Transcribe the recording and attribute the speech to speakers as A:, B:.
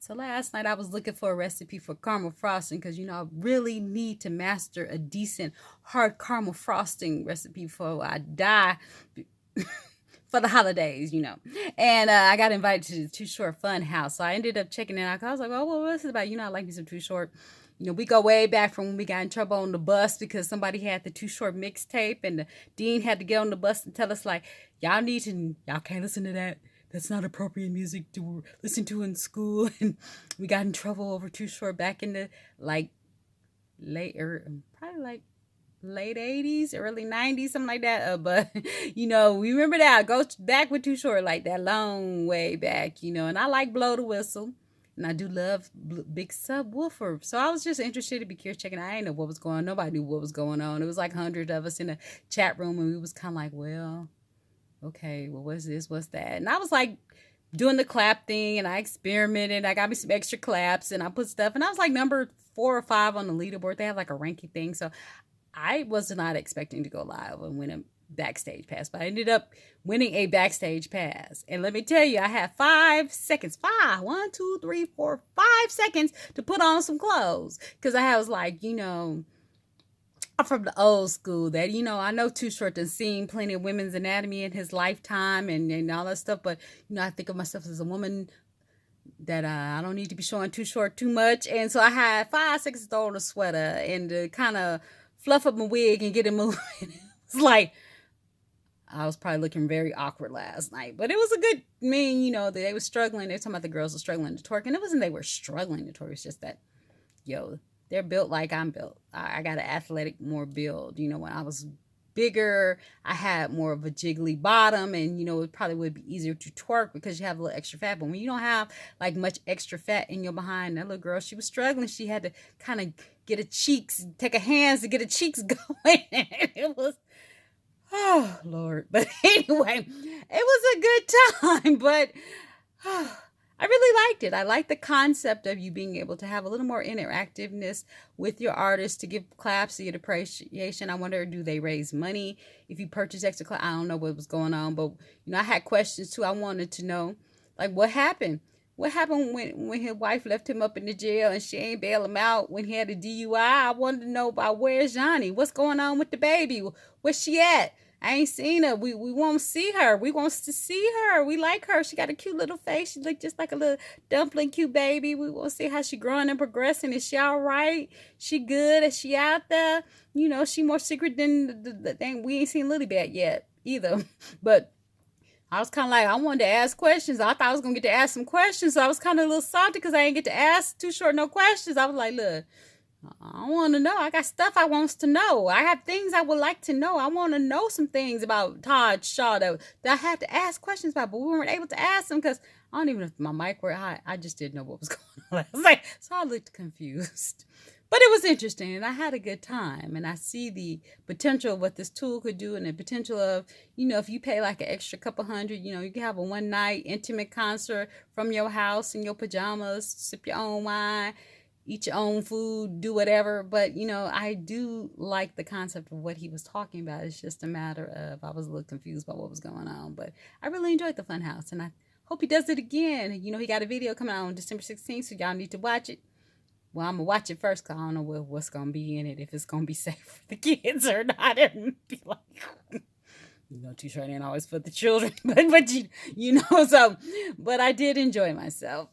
A: So last night I was looking for a recipe for caramel frosting because I really need to master a decent hard caramel frosting recipe before I die for the holidays. And I got invited to the Too Short Fun House. So I ended up checking it out. 'Cause I was like, oh, well, what's it about? I like me some Too Short. We go way back from when we got in trouble on the bus because somebody had the Too Short mixtape and the dean had to get on the bus and tell us like, y'all can't listen to that. That's not appropriate music to listen to in school. And we got in trouble over Too Short back in the like probably like late 80s, early 90s, something like that. But we remember that. Go back with Too Short, like that long way back, and I like Blow the Whistle. And I do love Big Subwoofer. So I was just interested to be curious, checking out. I didn't know what was going on. Nobody knew what was going on. It was like hundreds of us in a chat room, and we was kind of like, well, okay, well, what's this? What's that? And I was like doing the clap thing, and I experimented. I got me some extra claps, and I put stuff. And I was like number 4 or 5 on the leaderboard. They have like a ranking thing. So I was not expecting to go live and win a backstage pass, but I ended up winning a backstage pass. And let me tell you, I had 5 seconds, 1, 2, 3, 4, 5 seconds to put on some clothes. Cause I was like, I'm from the old school that, I know Too Short to seen plenty of women's anatomy in his lifetime and all that stuff. But, I think of myself as a woman that I don't need to be showing Too Short too much. And so I had 5 seconds to throw on a sweater and to kind of fluff up my wig and get it moving. It's like, I was probably looking very awkward last night, but it was a good, they were struggling. They were talking about the girls were struggling to twerk, and it wasn't they were struggling to twerk. It's just that, they're built like I'm built. I got an athletic, more build. When I was bigger, I had more of a jiggly bottom, and, it probably would be easier to twerk because you have a little extra fat. But when you don't have like much extra fat in your behind, that little girl, she was struggling. She had to kind of get her cheeks, take her hands to get her cheeks going. It was, oh, Lord. But anyway, it was a good time, but I really liked it. I like the concept of you being able to have a little more interactiveness with your artists to give claps to get appreciation. I wonder, do they raise money if you purchase extra claps? I don't know what was going on, but, I had questions too. I wanted to know, like, what happened? What happened when his wife left him up in the jail and she ain't bail him out when he had a DUI? I wanted to know about where's Johnny? What's going on with the baby? Where's she at? I ain't seen her. We won't see her. We wants to see her. We like her. She got a cute little face. She look just like a little dumpling cute baby. We want to see how she growing and progressing. Is she all right? She good? Is she out there? She more secret than the thing. We ain't seen Lily Bat yet either. But I was kind of like, I wanted to ask questions. I thought I was going to get to ask some questions. So I was kind of a little salty because I didn't get to ask Too Short no questions. I was like, look, I want to know. I got stuff I wants to know. I have things I would like to know. I want to know some things about Todd Shaw that I had to ask questions about, but we weren't able to ask them because I don't even know if my mic worked. I just didn't know what was going on. So I looked confused. But it was interesting, and I had a good time. And I see the potential of what this tool could do, and the potential of, if you pay like an extra couple $100, you can have a one-night intimate concert from your house in your pajamas, sip your own wine, eat your own food, do whatever. But, I do like the concept of what he was talking about. It's just a matter of, I was a little confused about what was going on. But I really enjoyed the Funhouse, and I hope he does it again. He got a video coming out on December 16th, so y'all need to watch it. Well, I'm going to watch it first because I don't know what's going to be in it, if it's going to be safe for the kids or not. And be like, Too Short ain't always for the children. But so, but I did enjoy myself.